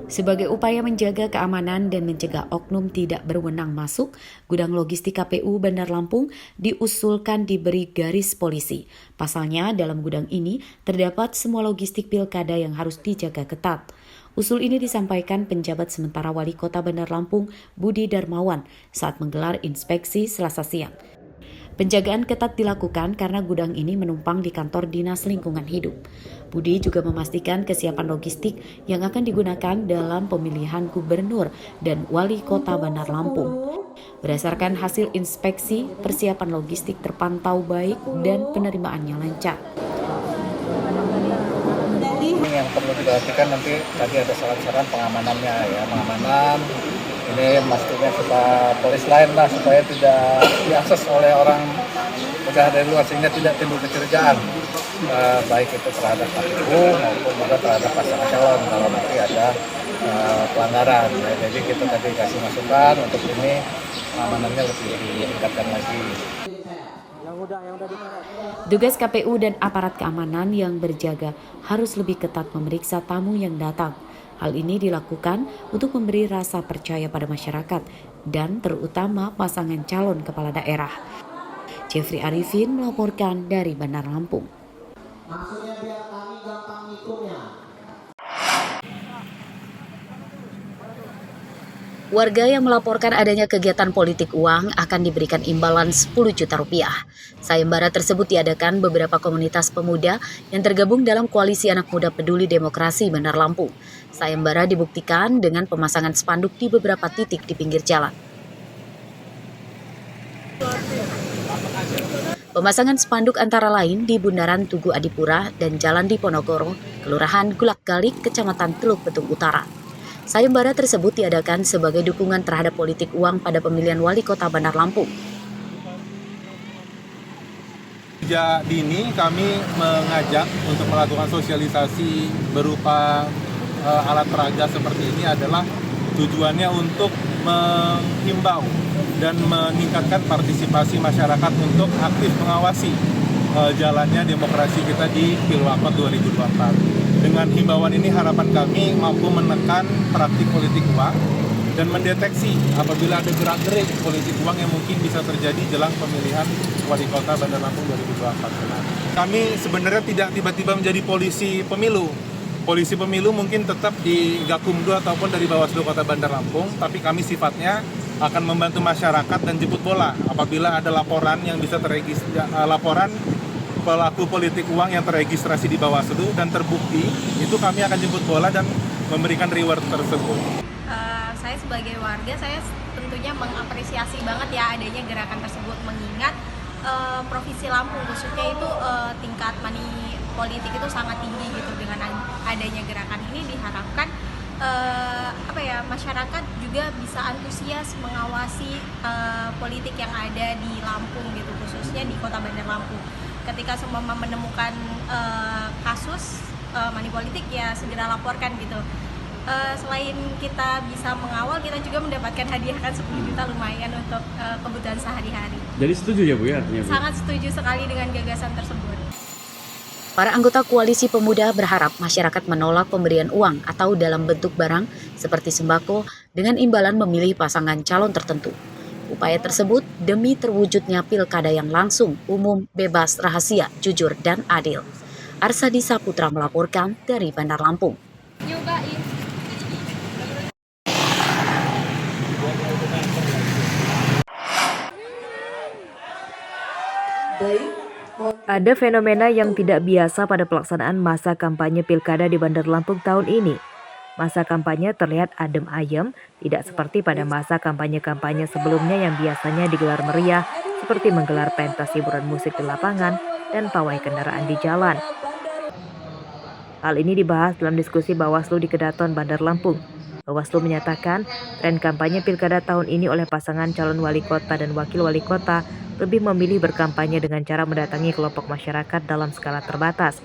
Sebagai upaya menjaga keamanan dan mencegah oknum tidak berwenang masuk, gudang logistik KPU Bandar Lampung diusulkan diberi garis polisi. Pasalnya, dalam gudang ini terdapat semua logistik pilkada yang harus dijaga ketat. Usul ini disampaikan penjabat sementara Wali Kota Bandar Lampung, Budi Darmawan, saat menggelar inspeksi Selasa siang. Penjagaan ketat dilakukan karena gudang ini menumpang di kantor Dinas Lingkungan Hidup. Budi juga memastikan kesiapan logistik yang akan digunakan dalam pemilihan gubernur dan wali kota Bandar Lampung. Berdasarkan hasil inspeksi, persiapan logistik terpantau baik dan penerimaannya lancar. Yang perlu diperhatikan nanti tadi ada saran-saran pengamanannya ya, pengamanan ini mestinya kita polis lain lah supaya tidak diakses oleh orang dari luar sehingga tidak timbul kecurigaan baik itu terhadap KPU maupun juga terhadap pasangan calon kalau nanti ada pelanggaran ya. Jadi kita tadi kasih masukan untuk ini pengamanannya lebih ditingkatkan lagi. Tugas KPU dan aparat keamanan yang berjaga harus lebih ketat memeriksa tamu yang datang. Hal ini dilakukan untuk memberi rasa percaya pada masyarakat dan terutama pasangan calon kepala daerah. Jeffrey Arifin melaporkan dari Bandar Lampung. Maksudnya biar kami gampang ngitungnya. Warga yang melaporkan adanya kegiatan politik uang akan diberikan imbalan 10 juta rupiah. Sayembara tersebut diadakan beberapa komunitas pemuda yang tergabung dalam Koalisi Anak Muda Peduli Demokrasi Bandar Lampung. Sayembara dibuktikan dengan pemasangan spanduk di beberapa titik di pinggir jalan. Pemasangan spanduk antara lain di Bundaran Tugu Adipura dan Jalan Diponegoro, Kelurahan Gulak-Galik, Kecamatan Teluk Betung Utara. Sayembara tersebut diadakan sebagai dukungan terhadap politik uang pada pemilihan wali kota Bandar Lampung. Sejak dini kami mengajak untuk melakukan sosialisasi berupa alat peraga seperti ini adalah tujuannya untuk menghimbau dan meningkatkan partisipasi masyarakat untuk aktif mengawasi jalannya demokrasi kita di Pilwakot 2024. Dengan himbauan ini harapan kami mampu menekan praktik politik uang dan mendeteksi apabila ada gerak-gerik politik uang yang mungkin bisa terjadi jelang pemilihan wali kota Bandar Lampung 2024. Kami sebenarnya tidak tiba-tiba menjadi polisi pemilu. Polisi pemilu mungkin tetap di Gakumdu ataupun dari Bawaslu Kota Bandar Lampung, tapi kami sifatnya akan membantu masyarakat dan jemput bola apabila ada laporan yang bisa laporan pelaku politik uang yang terregistrasi di Bawaslu dan terbukti, itu kami akan jemput bola dan memberikan reward tersebut. Saya sebagai warga, saya tentunya mengapresiasi banget ya adanya gerakan tersebut, mengingat Provinsi Lampung khususnya itu tingkat money politik itu sangat tinggi gitu. Dengan adanya gerakan ini diharapkan masyarakat juga bisa antusias mengawasi politik yang ada di Lampung gitu, khususnya di Kota Bandar Lampung. Ketika semua menemukan kasus money politik ya segera laporkan gitu. Selain kita bisa mengawal, kita juga mendapatkan hadiah kan 10 juta, lumayan untuk kebutuhan sehari-hari. Jadi setuju ya Bu ya artinya Bu? Sangat setuju sekali dengan gagasan tersebut. Para anggota Koalisi Pemuda berharap masyarakat menolak pemberian uang atau dalam bentuk barang seperti sembako dengan imbalan memilih pasangan calon tertentu. Upaya tersebut demi terwujudnya pilkada yang langsung, umum, bebas, rahasia, jujur, dan adil. Arsadi Saputra melaporkan dari Bandar Lampung. Ada fenomena yang tidak biasa pada pelaksanaan masa kampanye pilkada di Bandar Lampung tahun ini. Masa kampanye terlihat adem ayem, tidak seperti pada masa kampanye-kampanye sebelumnya yang biasanya digelar meriah, seperti menggelar pentas hiburan musik di lapangan dan pawai kendaraan di jalan. Hal ini dibahas dalam diskusi Bawaslu di Kedaton, Bandar Lampung. Bawaslu menyatakan tren kampanye pilkada tahun ini oleh pasangan calon wali kota dan wakil wali kota lebih memilih berkampanye dengan cara mendatangi kelompok masyarakat dalam skala terbatas,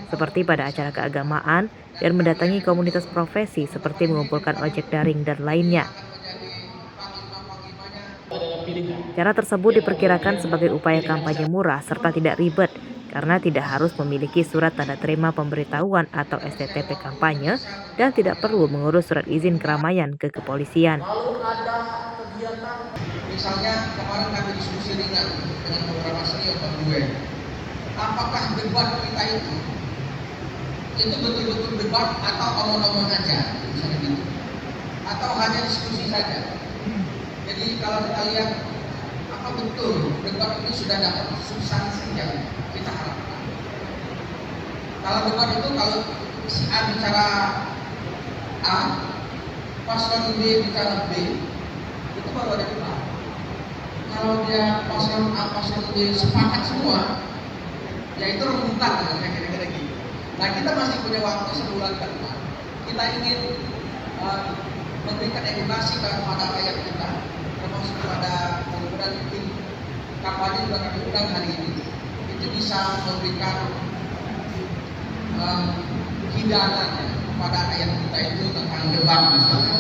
seperti pada acara keagamaan dan mendatangi komunitas profesi seperti mengumpulkan ojek daring dan lainnya. Cara tersebut diperkirakan sebagai upaya kampanye murah serta tidak ribet karena tidak harus memiliki surat tanda terima pemberitahuan atau STTP kampanye dan tidak perlu mengurus surat izin keramaian ke kepolisian. Misalnya kemarin kami diskusi ringan dengan beberapa senior gue, apakah debat kita itu betul-betul debat atau omong-omong aja, misalnya gitu, atau hanya diskusi saja. Jadi kalau kita lihat apa betul debat ini sudah dapat substansi yang kita harapkan. Kalau debat itu kalau si A bicara A, paslon B bicara B, itu baru ada debat. Kalau dia paslon A, paslon B sepakat semua, ya itu rebutan kira-kira gitu. Nah, kita masih punya waktu sebulan ke depan. Kita ingin memberikan edukasi kepada rakyat kita, termasuk kepada kemudian tim kampanye juga kami undang hari ini. Itu bisa memberikan hidangan kepada rakyat kita itu tentang debat misalnya.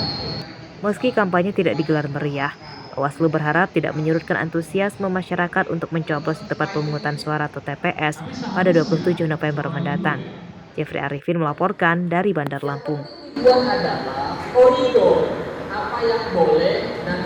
Meski kampanye tidak digelar meriah, Bawaslu berharap tidak menyurutkan antusiasme masyarakat untuk mencoblos di tempat pemungutan suara atau TPS pada 27 November mendatang. Jeffrey Arifin melaporkan dari Bandar Lampung. Yang adalah koridor apa yang boleh dan